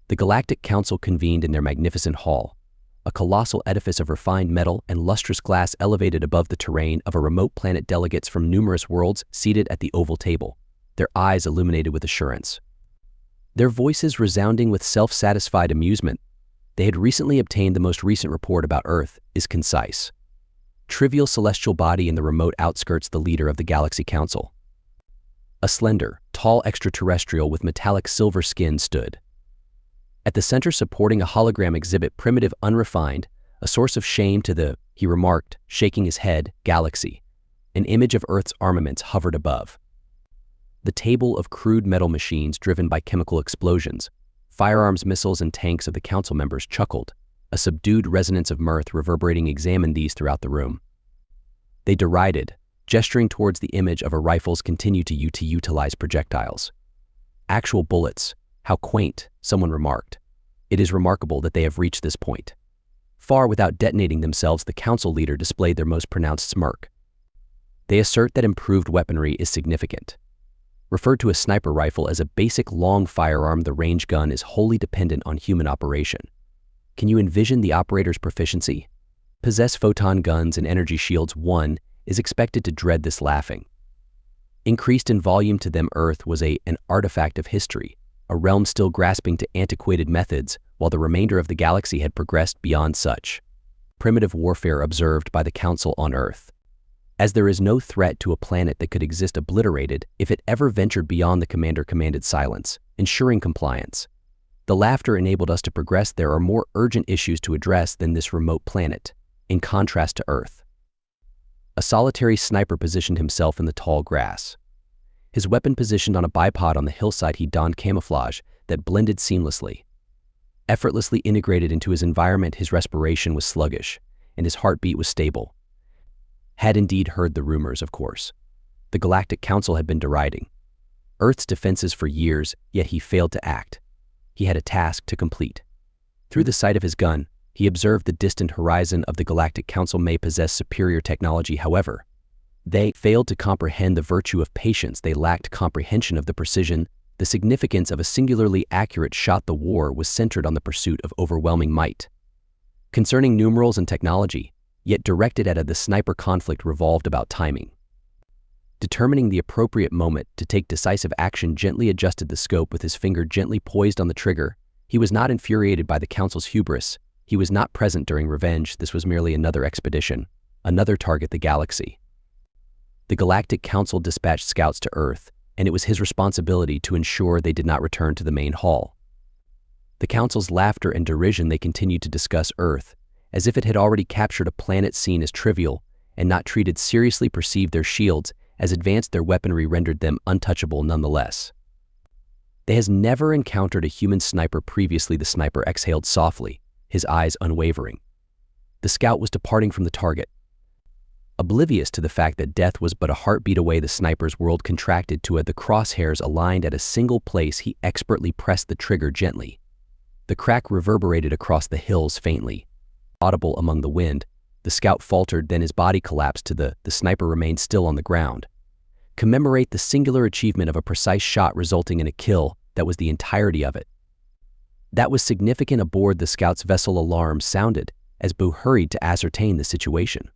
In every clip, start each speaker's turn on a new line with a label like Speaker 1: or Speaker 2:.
Speaker 1: The Galactic Council convened in their magnificent hall, a colossal edifice of refined metal and lustrous glass elevated above the terrain of a remote planet. Delegates from numerous worlds seated at the oval table, their eyes illuminated with assurance, their voices resounding with self-satisfied amusement. They had recently obtained the most recent report about Earth is concise. Trivial celestial body in the remote outskirts. The leader of the Galaxy Council, a slender, tall extraterrestrial with metallic silver skin, stood at the center, supporting a hologram exhibit. Primitive, unrefined, a source of shame to the, he remarked, shaking his head, galaxy. An image of Earth's armaments hovered above. The table of crude metal machines driven by chemical explosions, firearms, missiles, and tanks of the council members chuckled, a subdued resonance of mirth reverberating. Examined these throughout the room. They derided, gesturing towards the image of a rifles continue to utilize projectiles. Actual bullets, how quaint, someone remarked. It is remarkable that they have reached this point. Far without detonating themselves. The council leader displayed their most pronounced smirk. They assert that improved weaponry is significant. Referred to a sniper rifle as a basic long firearm, the range gun is wholly dependent on human operation. Can you envision the operator's proficiency? Possess photon guns and energy shields. One is expected to dread this, laughing. Increased in volume to them, Earth was an artifact of history, a realm still grasping to antiquated methods, while the remainder of the galaxy had progressed beyond such primitive warfare observed by the Council on Earth. As there is no threat to a planet that could exist obliterated if it ever ventured beyond the commander commanded silence, ensuring compliance. The laughter enabled us to progress. There are more urgent issues to address than this remote planet, in contrast to Earth. A solitary sniper positioned himself in the tall grass. His weapon positioned on a bipod on the hillside. He donned camouflage that blended seamlessly, effortlessly integrated into his environment. His respiration was sluggish, and his heartbeat was stable. Had indeed heard the rumors, of course. The Galactic Council had been deriding Earth's defenses for years, yet he failed to act. He had a task to complete. Through the sight of his gun, he observed the distant horizon of the Galactic Council may possess superior technology. However, they failed to comprehend the virtue of patience. They lacked comprehension of the precision, the significance of a singularly accurate shot. The war was centered on the pursuit of overwhelming might. Concerning numerals and technology, yet directed at the sniper, conflict revolved about timing. Determining the appropriate moment to take decisive action, gently adjusted the scope with his finger gently poised on the trigger. He was not infuriated by the Council's hubris. He was not present during revenge. This was merely another expedition, another target. The galaxy. The Galactic Council dispatched scouts to Earth, and it was his responsibility to ensure they did not return to the main hall. The Council's laughter and derision. They continued to discuss Earth, as if it had already captured a planet seen as trivial and not treated seriously. Perceived their shields as advanced. Their weaponry rendered them untouchable nonetheless. They has never encountered a human sniper previously. The sniper exhaled softly, his eyes unwavering. The scout was departing from the target. Oblivious to the fact that death was but a heartbeat away, the sniper's world contracted to the crosshairs aligned at a single place. He expertly pressed the trigger gently. The crack reverberated across the hills faintly, audible among the wind. The scout faltered, then his body collapsed to the sniper remained still on the ground. Commemorate the singular achievement of a precise shot resulting in a kill. That was the entirety of it. That was significant. Aboard the scout's vessel, alarms sounded as Boo hurried to ascertain the situation.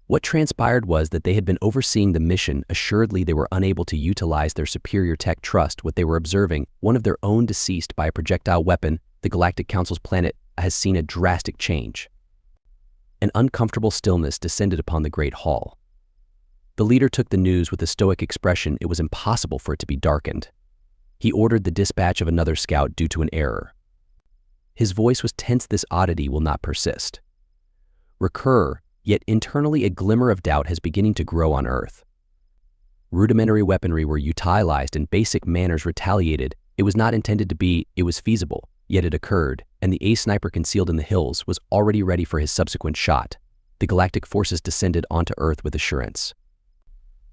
Speaker 1: What transpired was that they had been overseeing the mission. Assuredly, they were unable to utilize their superior tech. Trust what they were observing. One of their own deceased by a projectile weapon. The Galactic Council's planet has seen a drastic change. An uncomfortable stillness descended upon the great hall. The leader took the news with a stoic expression. It was impossible for it to be darkened. He ordered the dispatch of another scout due to an error. His voice was tense. This oddity will not persist. Recur, yet internally a glimmer of doubt has beginning to grow on Earth. Rudimentary weaponry were utilized and basic manners retaliated. It was not intended to be, it was feasible, yet it occurred, and the A-sniper concealed in the hills was already ready for his subsequent shot. The galactic forces descended onto Earth with assurance,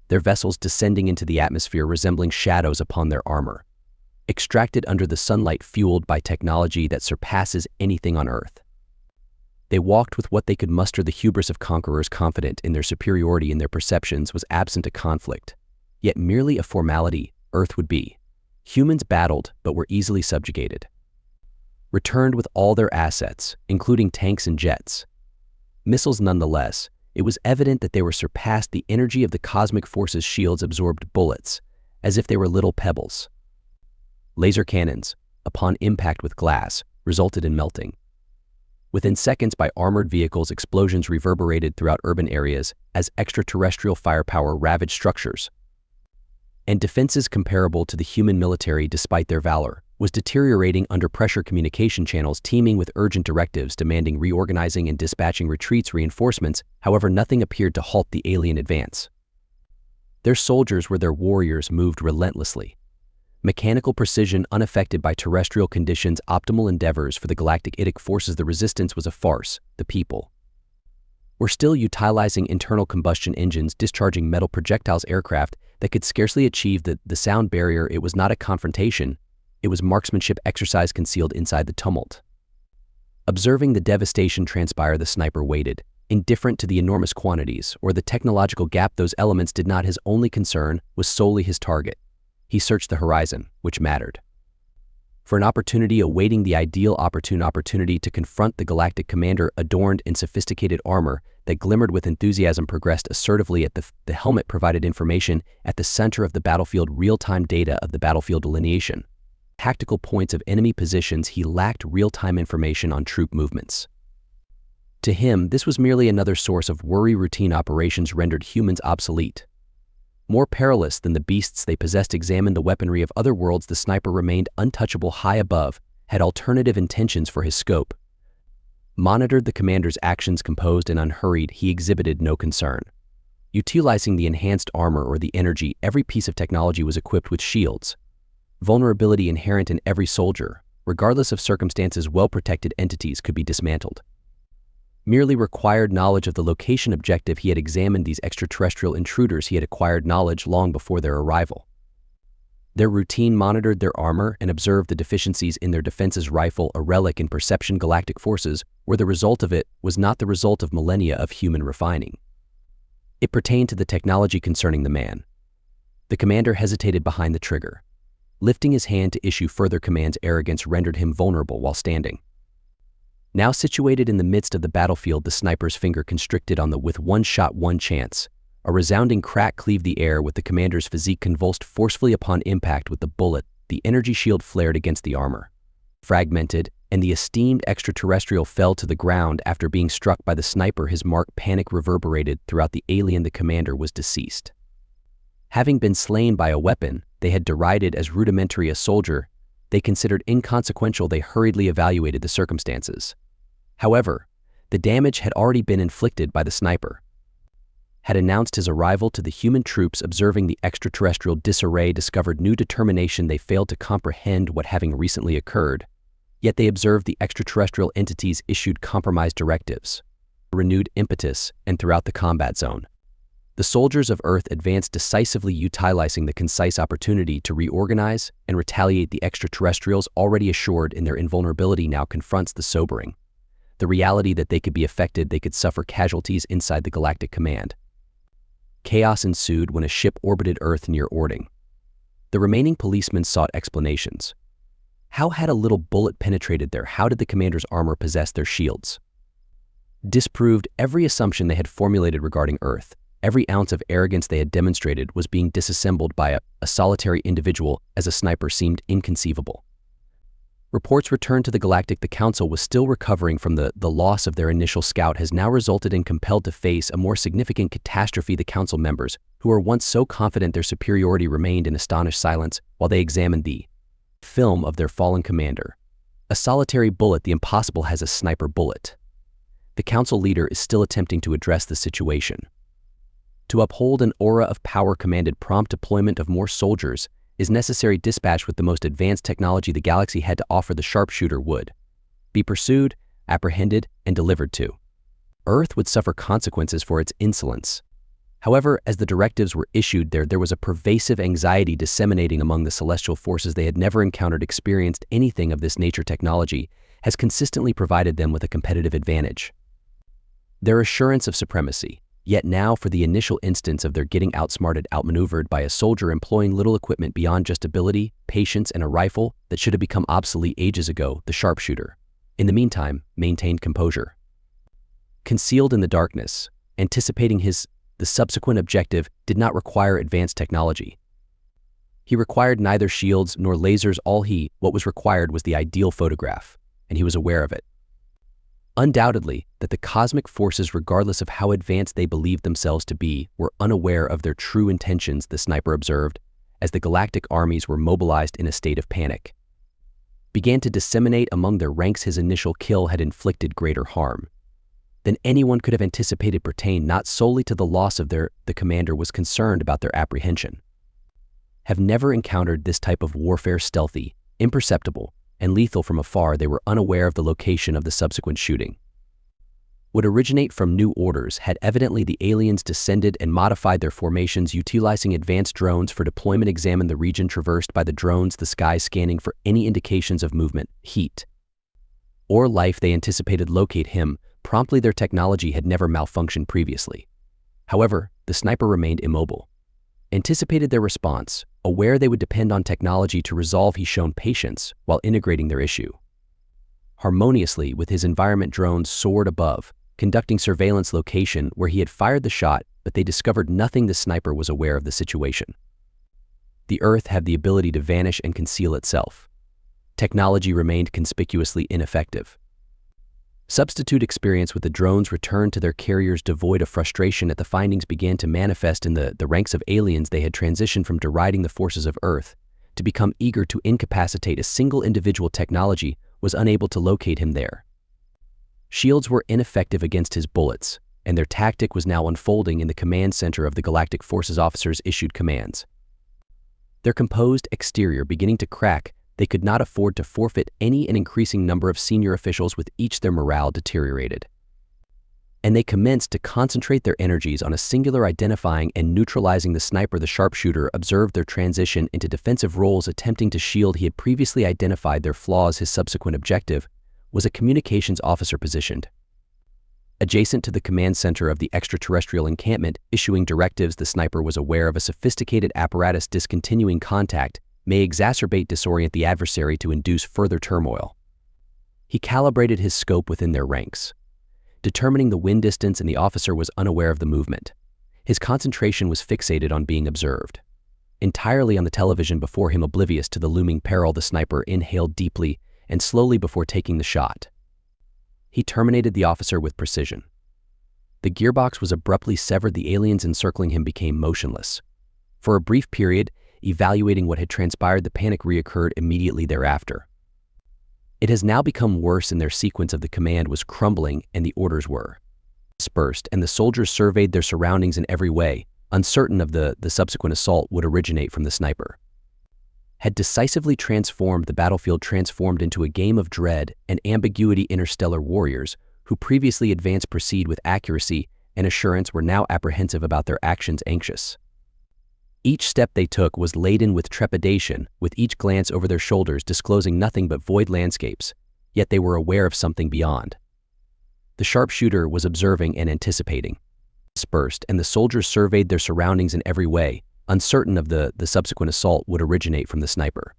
Speaker 1: their vessels descending into the atmosphere resembling shadows upon their armor, extracted under the sunlight, fueled by technology that surpasses anything on Earth. They walked with what they could muster. The hubris of conquerors, confident in their superiority in their perceptions, was absent a conflict, yet merely a formality. Earth would be. Humans battled but were easily subjugated. returned with all their assets, including tanks and jets. Missiles nonetheless, it was evident that they were surpassed. The energy of the cosmic force's shields absorbed bullets, as if they were little pebbles. Laser cannons, upon impact with glass, resulted in melting. Within seconds, by armored vehicles, explosions reverberated throughout urban areas as extraterrestrial firepower ravaged structures. And defenses comparable to the human military, despite their valor, was deteriorating under pressure. Communication channels teeming with urgent directives demanding reorganizing and dispatching retreats. Reinforcements, however, nothing appeared to halt the alien advance. Their soldiers were their warriors, moved relentlessly. Mechanical precision unaffected by terrestrial conditions, optimal endeavors for the galactic forces. The resistance was a farce. The people were still utilizing internal combustion engines, discharging metal projectiles. Aircraft that could scarcely achieve the sound barrier. It was not a confrontation, it was marksmanship exercise concealed inside the tumult. Observing the devastation transpire, the sniper waited, indifferent to the enormous quantities or the technological gap. Those elements did not. His only concern was solely his target. He searched the horizon, which mattered, for an opportunity, awaiting the ideal opportunity to confront the galactic commander, adorned in sophisticated armor that glimmered with enthusiasm. Progressed assertively at the helmet provided information at the center of the battlefield, real-time data of the battlefield delineation. Tactical points of enemy positions. He lacked real-time information on troop movements. To him, this was merely another source of worry. Routine operations rendered humans obsolete. More perilous than the beasts they possessed. Examined the weaponry of other worlds. The sniper remained untouchable. High above, had alternative intentions for his scope. Monitored the commander's actions. Composed and unhurried, he exhibited no concern. Utilizing the enhanced armor or the energy, every piece of technology was equipped with shields. Vulnerability inherent in every soldier, regardless of circumstances. Well-protected entities could be dismantled. Merely required knowledge of the location objective. He had examined these extraterrestrial intruders. He had acquired knowledge long before their arrival. Their routine monitored their armor and observed the deficiencies in their defenses. Rifle, a relic in perception. Galactic forces were the result of it, was not the result of millennia of human refining. It pertained to the technology concerning the man. The commander hesitated behind the trigger. Lifting his hand to issue further commands, arrogance rendered him vulnerable while standing. Now situated in the midst of the battlefield, the sniper's finger constricted on the with one shot, one chance. A resounding crack cleaved the air with the commander's physique convulsed forcefully upon impact with the bullet. The energy shield flared against the armor, fragmented, and the esteemed extraterrestrial fell to the ground after being struck by the sniper. His mark. Panic reverberated throughout the alien. The commander was deceased. Having been slain by a weapon they had derided as rudimentary, a soldier they considered inconsequential, they hurriedly evaluated the circumstances. However, the damage had already been inflicted by the sniper. Had announced his arrival to the human troops. Observing the extraterrestrial disarray, discovered new determination. They failed to comprehend what having recently occurred, yet they observed the extraterrestrial entities issued compromised directives, renewed impetus, and throughout the combat zone. The soldiers of Earth advanced decisively, utilizing the concise opportunity to reorganize and retaliate. The extraterrestrials, already assured in their invulnerability, now confronts the sobering the reality that they could be affected. They could suffer casualties inside the galactic command. Chaos ensued when a ship orbited Earth near Ording. The remaining policemen sought explanations. How had a little bullet penetrated there? How did the commander's armor possess their shields? Disproved every assumption they had formulated regarding Earth. Every ounce of arrogance they had demonstrated was being disassembled by a solitary individual. As a sniper seemed inconceivable. Reports returned to the galactic. The council was still recovering from the loss of their initial scout, has now resulted in compelled to face a more significant catastrophe. The council members, who were once so confident their superiority, remained in astonished silence while they examined the film of their fallen commander. A solitary bullet. The impossible has a sniper bullet. The council leader is still attempting to address the situation. To uphold an aura of power, commanded prompt deployment of more soldiers is necessary. Dispatch with the most advanced technology the galaxy had to offer. The sharpshooter would be pursued, apprehended, and delivered to Earth. Would suffer consequences for its insolence. However, as the directives were issued, there was a pervasive anxiety disseminating among the celestial forces. They had never experienced anything of this nature. Technology has consistently provided them with a competitive advantage. Their assurance of supremacy, Yet now, for the initial instance of their getting outsmarted, outmaneuvered by a soldier employing little equipment beyond just ability, patience, and a rifle that should have become obsolete ages ago, the sharpshooter, in the meantime, maintained composure. Concealed in the darkness, anticipating the subsequent objective did not require advanced technology. He required neither shields nor lasers. What was required was the ideal photograph, and he was aware of it. Undoubtedly, that the cosmic forces, regardless of how advanced they believed themselves to be, were unaware of their true intentions, the sniper observed, as the galactic armies were mobilized in a state of panic. Began to disseminate among their ranks. His initial kill had inflicted greater harm than anyone could have anticipated, pertained not solely to the loss of the commander was concerned about their apprehension. Have never encountered this type of warfare, stealthy, imperceptible, and lethal from afar. They were unaware of the location of the subsequent shooting. Would originate from new orders. Had evidently the aliens descended and modified their formations, utilizing advanced drones for deployment. Examined the region traversed by the drones, the sky scanning for any indications of movement, heat, or life. They anticipated locate him promptly. Their technology had never malfunctioned previously. However, the sniper remained immobile. Anticipated their response, aware they would depend on technology to resolve. He shown patience while integrating their issue harmoniously with his environment. Drones soared above, conducting surveillance location where he had fired the shot, but they discovered nothing. The sniper was aware of the situation. The Earth had the ability to vanish and conceal itself. Technology remained conspicuously ineffective. Substitute experience with the drones returned to their carriers devoid of frustration at the findings began to manifest in the ranks of aliens. They had transitioned from deriding the forces of Earth to become eager to incapacitate a single individual. Technology was unable to locate him there. Shields were ineffective against his bullets, and their tactic was now unfolding in the command center of the Galactic Forces. Officers issued commands. Their composed exterior beginning to crack. They could not afford to forfeit an increasing number of senior officials. With each, their morale deteriorated, and they commenced to concentrate their energies on a singular, identifying and neutralizing the sniper. The sharpshooter observed their transition into defensive roles, attempting to shield. He had previously identified their flaws. His subsequent objective was a communications officer positioned adjacent to the command center of the extraterrestrial encampment, issuing directives. The sniper was aware of a sophisticated apparatus. Discontinuing contact may exacerbate, disorient the adversary to induce further turmoil. He calibrated his scope within their ranks, determining the wind distance, and the officer was unaware of the movement. His concentration was fixated on being observed. Entirely on the television before him, oblivious to the looming peril, the sniper inhaled deeply and slowly before taking the shot. He terminated the officer with precision. The gearbox was abruptly severed. The aliens encircling him became motionless. For a brief period, evaluating what had transpired, the panic reoccurred immediately thereafter. It has now become worse, and their sequence of the command was crumbling, and the orders were dispersed, and the soldiers surveyed their surroundings in every way, uncertain of the subsequent assault would originate from the sniper. Had decisively transformed the battlefield, transformed into a game of dread and ambiguity. Interstellar warriors, who previously advanced, proceed with accuracy and assurance, were now apprehensive about their actions, anxious. Each step they took was laden with trepidation, with each glance over their shoulders disclosing nothing but void landscapes, yet they were aware of something beyond. The sharpshooter was observing and anticipating. Dispersed, and the soldiers surveyed their surroundings in every way, uncertain of the subsequent assault would originate from the sniper.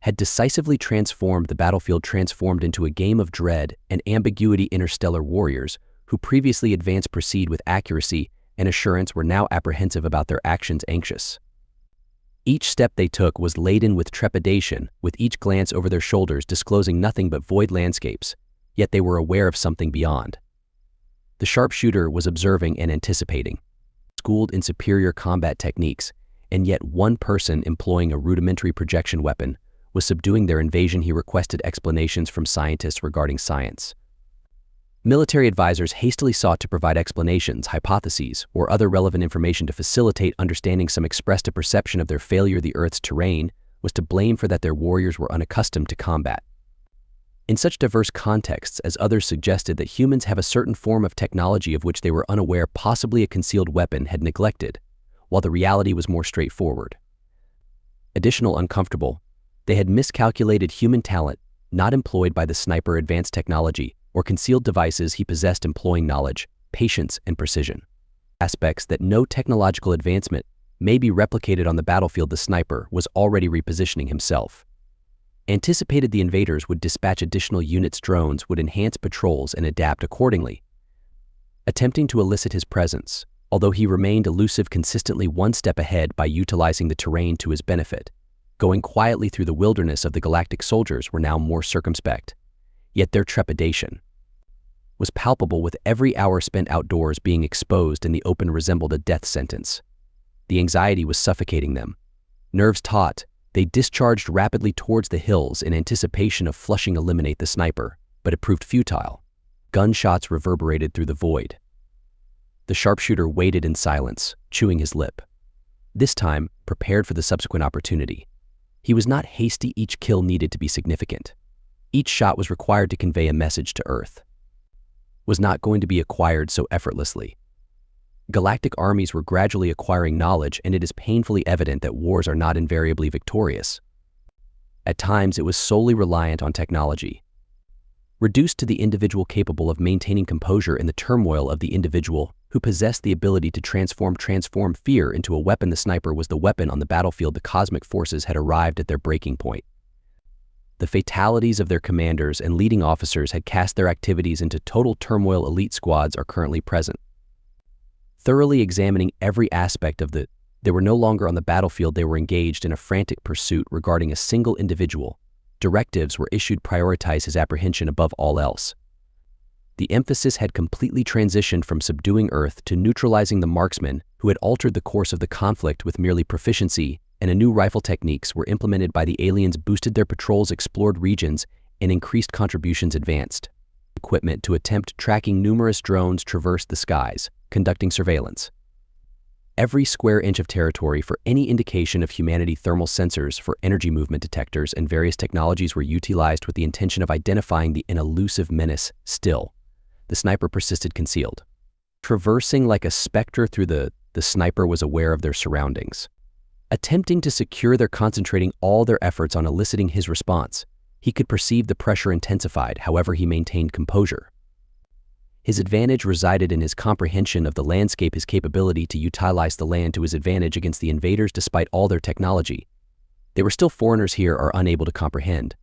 Speaker 1: Had decisively transformed the battlefield, transformed into a game of dread and ambiguity. Interstellar warriors, who previously advanced, proceed with accuracy and assurance, were now apprehensive about their actions, anxious. Each step they took was laden with trepidation, with each glance over their shoulders disclosing nothing but void landscapes, yet they were aware of something beyond. The sharpshooter was observing and anticipating. Schooled in superior combat techniques, and yet one person employing a rudimentary projection weapon was subduing their invasion. He requested explanations from scientists regarding science. Military advisors hastily sought to provide explanations, hypotheses, or other relevant information to facilitate understanding. Some expressed a perception of their failure. The Earth's terrain was to blame for that. Their warriors were unaccustomed to combat in such diverse contexts, as others suggested that humans have a certain form of technology of which they were unaware, possibly a concealed weapon had neglected, while the reality was more straightforward. Additional uncomfortable, they had miscalculated human talent, not employed by the sniper. Advanced technology or concealed devices he possessed, employing knowledge, patience, and precision. aspects that no technological advancement may be replicated on the battlefield. The sniper was already repositioning himself. Anticipated the invaders would dispatch additional units. Drones would enhance patrols and adapt accordingly, attempting to elicit his presence, although he remained elusive, consistently one step ahead by utilizing the terrain to his benefit. Going quietly through the wilderness of the galactic soldiers were now more circumspect, yet their trepidation was palpable, with every hour spent outdoors being exposed in the open resembled a death sentence. The anxiety was suffocating them. Nerves taut, they discharged rapidly towards the hills in anticipation of eliminate the sniper, but it proved futile. Gunshots reverberated through the void. The sharpshooter waited in silence, chewing his lip. This time, prepared for the subsequent opportunity. He was not hasty. Each kill needed to be significant. Each shot was required to convey a message to Earth. Was not going to be acquired so effortlessly. Galactic armies were gradually acquiring knowledge, and it is painfully evident that wars are not invariably victorious. At times, it was solely reliant on technology. Reduced to the individual capable of maintaining composure in the turmoil of the individual who possessed the ability to transform fear into a weapon. The sniper was the weapon on the battlefield. The cosmic forces had arrived at their breaking point. The fatalities of their commanders and leading officers had cast their activities into total turmoil. Elite squads are currently present, thoroughly examining every aspect of they were no longer on the battlefield. They were engaged in a frantic pursuit regarding a single individual. Directives were issued: prioritize his apprehension above all else. The emphasis had completely transitioned from subduing Earth to neutralizing the marksmen who had altered the course of the conflict with merely proficiency, and a new rifle techniques were implemented by the aliens, boosted their patrols, explored regions, and increased contributions. Advanced equipment to attempt tracking. Numerous drones traversed the skies, conducting surveillance. Every square inch of territory for any indication of humanity. Thermal sensors for energy movement detectors and various technologies were utilized with the intention of identifying the elusive menace. Still, the sniper persisted concealed. Traversing like a specter through the sniper was aware of their surroundings. Attempting to secure their concentrating all their efforts on eliciting his response. He could perceive the pressure intensified, however he maintained composure. His advantage resided in his comprehension of the landscape, his capability to utilize the land to his advantage against the invaders. Despite all their technology, they were still foreigners here, are unable to comprehend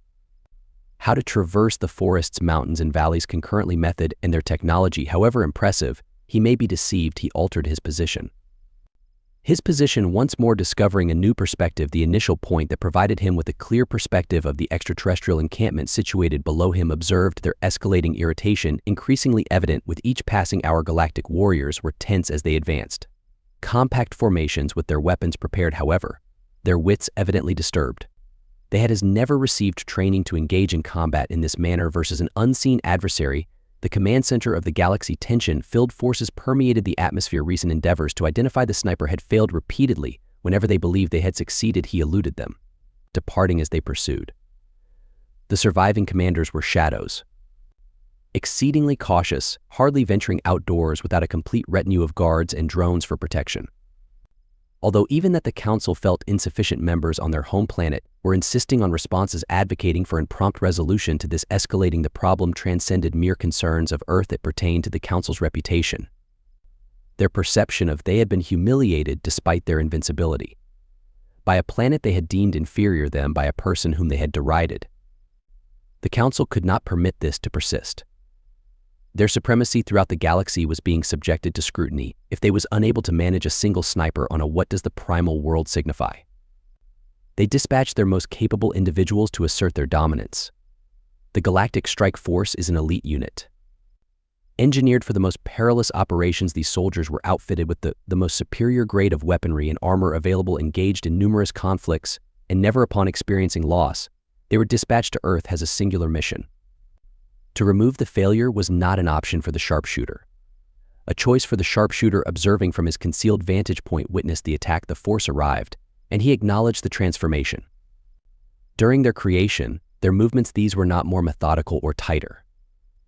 Speaker 1: how to traverse the forests, mountains, and valleys concurrently. Method and their technology, however impressive, he may be deceived. He altered his position. Once more discovering a new perspective, the initial point that provided him with a clear perspective of the extraterrestrial encampment situated below him. Observed their escalating irritation, increasingly evident with each passing hour. Galactic warriors were tense as they advanced. Compact formations with their weapons prepared, however, their wits evidently disturbed. They had never received training to engage in combat in this manner versus an unseen adversary. The command center of the galaxy. Tension-filled forces permeated the atmosphere. Recent endeavors to identify the sniper had failed repeatedly. Whenever they believed they had succeeded, he eluded them, departing as they pursued. The surviving commanders were shadows, exceedingly cautious, hardly venturing outdoors without a complete retinue of guards and drones for protection. Although even that the Council felt insufficient, members on their home planet were insisting on responses, advocating for prompt resolution to this. Escalating the problem transcended mere concerns of Earth. It pertained to the Council's reputation. Their perception of they had been humiliated despite their invincibility by a planet they had deemed inferior them, by a person whom they had derided. The Council could not permit this to persist. Their supremacy throughout the galaxy was being subjected to scrutiny if they was unable to manage a single sniper on a what does the primal world signify. They dispatched their most capable individuals to assert their dominance. The Galactic Strike Force is an elite unit. Engineered for the most perilous operations, these soldiers were outfitted with the most superior grade of weaponry and armor available, engaged in numerous conflicts, and never upon experiencing loss, they were dispatched to Earth as a singular mission. To remove the failure was not an option for the sharpshooter. A choice for the sharpshooter, observing from his concealed vantage point, witnessed the attack. The force arrived, and he acknowledged the transformation. During their creation, their movements, these were not more methodical or tighter.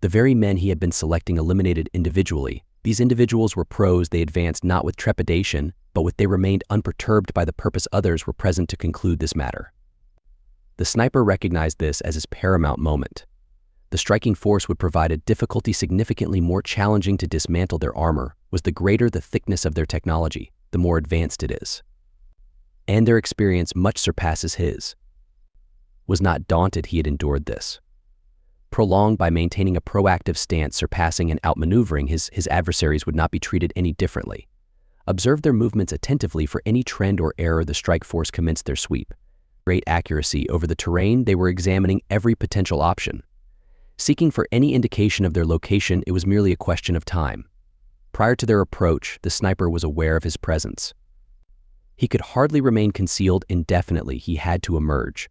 Speaker 1: The very men he had been selecting eliminated individually. These individuals were pros. They advanced not with trepidation, but they remained unperturbed by the purpose. Others were present to conclude this matter. The sniper recognized this as his paramount moment. The the striking force would provide a difficulty significantly more challenging to dismantle their armor was the greater the thickness of their technology, the more advanced it is. And their experience much surpasses his. Was not daunted he had endured this. Prolonged by maintaining a proactive stance, surpassing and outmaneuvering his adversaries would not be treated any differently. Observe their movements attentively for any trend or error. The strike force commenced their sweep. Great accuracy over the terrain, they were examining every potential option. Seeking for any indication of their location, it was merely a question of time. Prior to their approach, the sniper was aware of his presence. He could hardly remain concealed indefinitely. He had to emerge.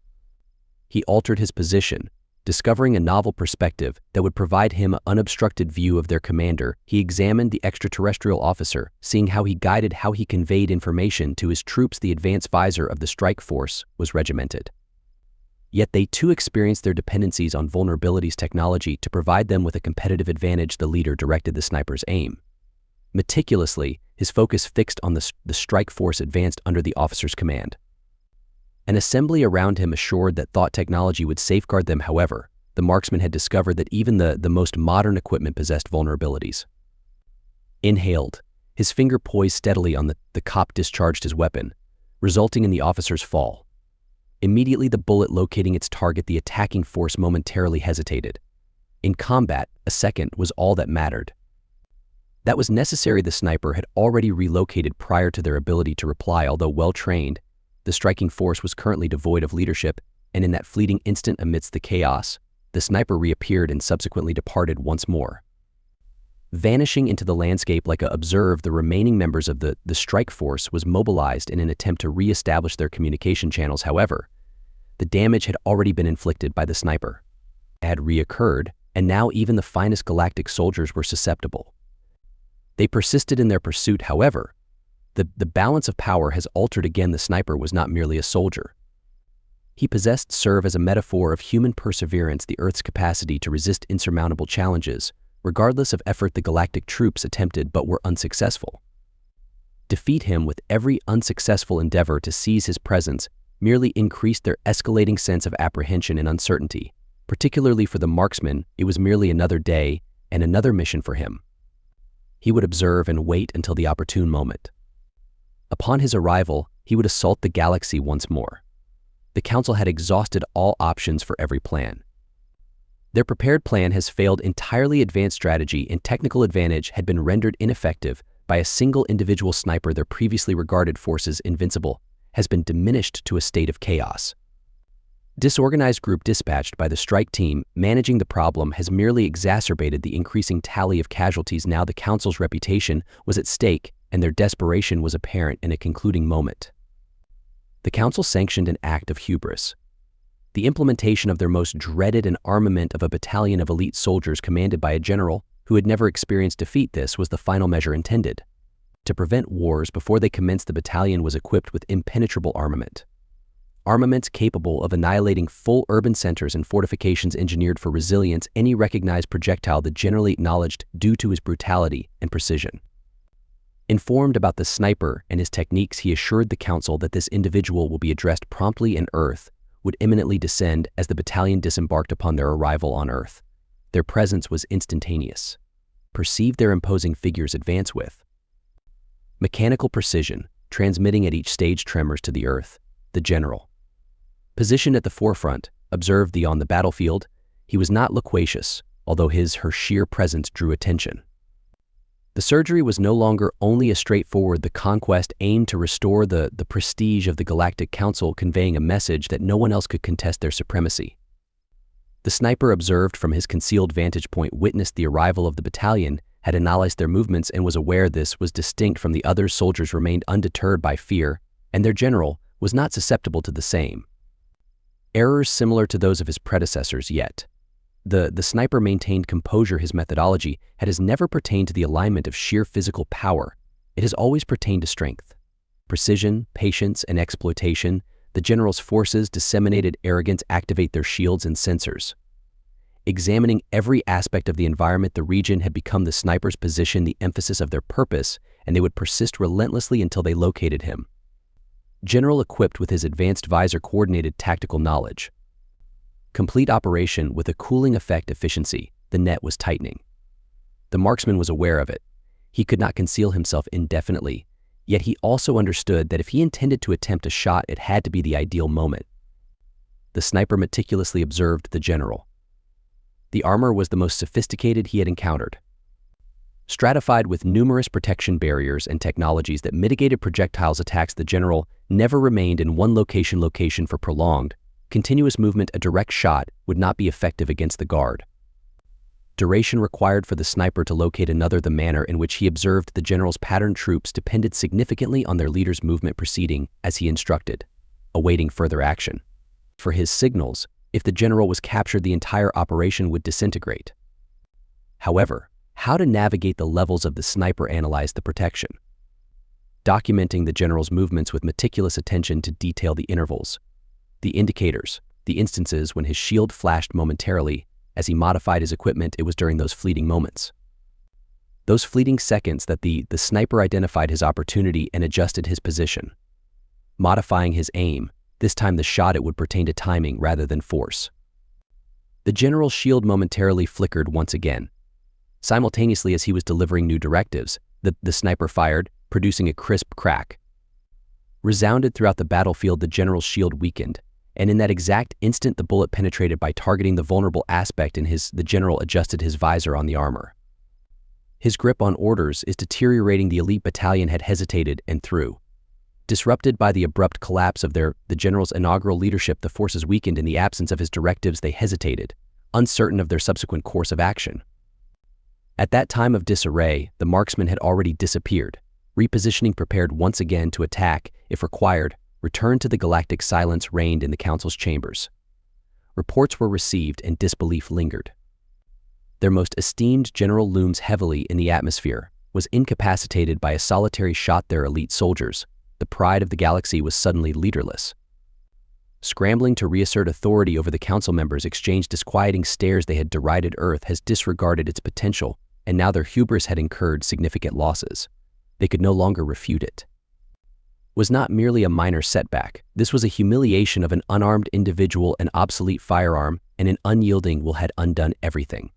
Speaker 1: He altered his position, discovering a novel perspective that would provide him an unobstructed view of their commander. He examined the extraterrestrial officer, seeing how he conveyed information to his troops. The advanced visor of the strike force was regimented. Yet they too experienced their dependencies on vulnerabilities technology to provide them with a competitive advantage. The leader directed the sniper's aim. Meticulously, his focus fixed on the strike force advanced under the officer's command. An assembly around him assured that thought technology would safeguard them. However, the marksman had discovered that even the most modern equipment possessed vulnerabilities. Inhaled, his finger poised steadily on the cop discharged his weapon, resulting in the officer's fall. Immediately the bullet locating its target, the attacking force momentarily hesitated. In combat, a second was all that mattered. That was necessary. The sniper had already relocated prior to their ability to reply. Although well-trained, the striking force was currently devoid of leadership, and in that fleeting instant amidst the chaos, the sniper reappeared and subsequently departed once more. Vanishing into the landscape like a observe, the remaining members of the strike force was mobilized in an attempt to re-establish their communication channels. However, the damage had already been inflicted by the sniper. It had reoccurred, and now even the finest galactic soldiers were susceptible. They persisted in their pursuit. However, the balance of power has altered again. The sniper was not merely a soldier. He possessed serve as a metaphor of human perseverance, the Earth's capacity to resist insurmountable challenges. Regardless of effort, the galactic troops attempted but were unsuccessful. Defeat him with every unsuccessful endeavor to seize his presence merely increased their escalating sense of apprehension and uncertainty. Particularly for the marksman, it was merely another day and another mission for him. He would observe and wait until the opportune moment. Upon his arrival, he would assault the galaxy once more. The Council had exhausted all options for every plan. Their prepared plan has failed entirely. Advanced strategy and technical advantage had been rendered ineffective by a single individual sniper. Their previously regarded forces invincible has been diminished to a state of chaos. Disorganized group dispatched by the strike team managing the problem has merely exacerbated the increasing tally of casualties. Now the Council's reputation was at stake, and their desperation was apparent in a concluding moment. The Council sanctioned an act of hubris. The implementation of their most dreaded an armament of a battalion of elite soldiers commanded by a general who had never experienced defeat. This was the final measure intended. To prevent wars before they commenced, the battalion was equipped with impenetrable armament. Armaments capable of annihilating full urban centers and fortifications engineered for resilience any recognized projectile, the generally acknowledged due to his brutality and precision. Informed about the sniper and his techniques, he assured the Council that this individual will be addressed promptly and Earth would imminently descend as the battalion disembarked upon their arrival on Earth. Their presence was instantaneous. Perceived their imposing figures advance with mechanical precision, transmitting at each stage tremors to the Earth. The general, positioned at the forefront, observed the on the battlefield. He was not loquacious, although her sheer presence drew attention. The surgery was no longer only a straightforward. The conquest aimed to restore the prestige of the Galactic Council, conveying a message that no one else could contest their supremacy. The sniper, observed from his concealed vantage point, witnessed the arrival of the battalion, had analyzed their movements, and was aware this was distinct from the others. Soldiers remained undeterred by fear, and their general was not susceptible to the same errors similar to those of his predecessors. Yet the sniper maintained composure. His methodology has never pertained to the alignment of sheer physical power. It has always pertained to strength, precision, patience, and exploitation. The general's forces, disseminated arrogance, activate their shields and sensors. Examining every aspect of the environment, the region had become the sniper's position, the emphasis of their purpose, and they would persist relentlessly until they located him. General, equipped with his advanced visor, coordinated tactical knowledge. Complete operation with a cooling effect efficiency, the net was tightening. The marksman was aware of it. He could not conceal himself indefinitely, yet he also understood that if he intended to attempt a shot, it had to be the ideal moment. The sniper meticulously observed the general. The armor was the most sophisticated he had encountered. Stratified with numerous protection barriers and technologies that mitigated projectiles attacks, the general never remained in one location for prolonged, continuous movement. A direct shot would not be effective against the guard. Duration required for the sniper to locate another. The manner in which he observed the general's patterned troops depended significantly on their leader's movement, proceeding as he instructed, awaiting further action. For his signals, if the general was captured, the entire operation would disintegrate. However, how to navigate the levels of the sniper analyzed the protection. Documenting the general's movements with meticulous attention to detail, the intervals, the indicators, the instances when his shield flashed momentarily. As he modified his equipment, it was during those fleeting moments, those fleeting seconds, that the sniper identified his opportunity and adjusted his position. Modifying his aim, this time the shot, it would pertain to timing rather than force. The general's shield momentarily flickered once again. Simultaneously, as he was delivering new directives, the sniper fired, producing a crisp crack. Resounded throughout the battlefield. The general's shield weakened, and in that exact instant the bullet penetrated by targeting the vulnerable aspect in the general adjusted his visor on the armor. His grip on orders is deteriorating. The elite battalion had hesitated and threw. Disrupted by the abrupt collapse of the general's inaugural leadership, the forces weakened. In the absence of his directives, they hesitated, uncertain of their subsequent course of action. At that time of disarray, the marksman had already disappeared, repositioning, prepared once again to attack, if required. Return to the galactic silence reigned in the council's chambers. Reports were received and disbelief lingered. Their most esteemed general looms heavily in the atmosphere, was incapacitated by a solitary shot. Their elite soldiers, the pride of the galaxy, was suddenly leaderless. Scrambling to reassert authority over the council members, exchanged disquieting stares. They had derided Earth, has disregarded its potential, and now their hubris had incurred significant losses. They could no longer refute it. Was not merely a minor setback. This was a humiliation of an unarmed individual, an obsolete firearm, and an unyielding will had undone everything.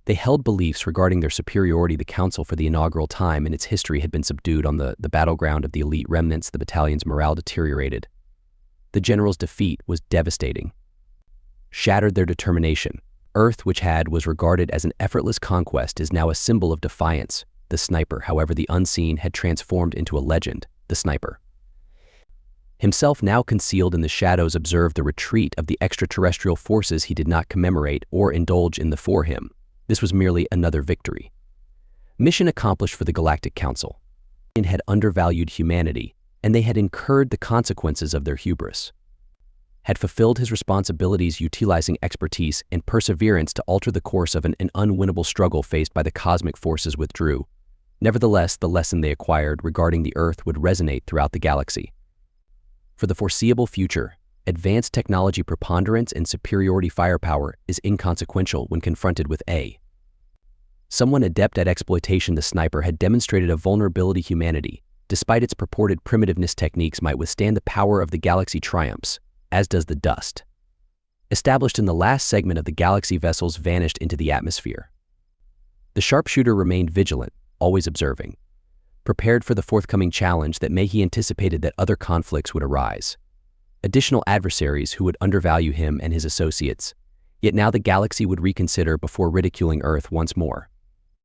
Speaker 1: They held beliefs regarding their superiority. The council for the inaugural time in its history had been subdued on the battleground of the elite remnants. The battalion's morale deteriorated. The general's defeat was devastating. Shattered their determination. Earth, which was regarded as an effortless conquest, is now a symbol of defiance. The sniper, however, the unseen, had transformed into a legend. The sniper, himself now concealed in the shadows, observed the retreat of the extraterrestrial forces. He did not commemorate or indulge in the for him. This was merely another victory. Mission accomplished for the Galactic Council. It had undervalued humanity, and they had incurred the consequences of their hubris. Had fulfilled his responsibilities, utilizing expertise and perseverance to alter the course of an unwinnable struggle faced by the cosmic forces. Withdrew. Nevertheless, the lesson they acquired regarding the Earth would resonate throughout the galaxy. For the foreseeable future, advanced technology preponderance and superiority firepower is inconsequential when confronted with someone adept at exploitation. The sniper had demonstrated a vulnerability. Humanity, despite its purported primitiveness, techniques might withstand the power of the galaxy triumphs, as does the dust established in the last segment of the galaxy vessels vanished into the atmosphere. The sharpshooter remained vigilant, always observing, prepared for the forthcoming challenge that he anticipated that other conflicts would arise. Additional adversaries who would undervalue him and his associates. Yet now the galaxy would reconsider before ridiculing Earth once more.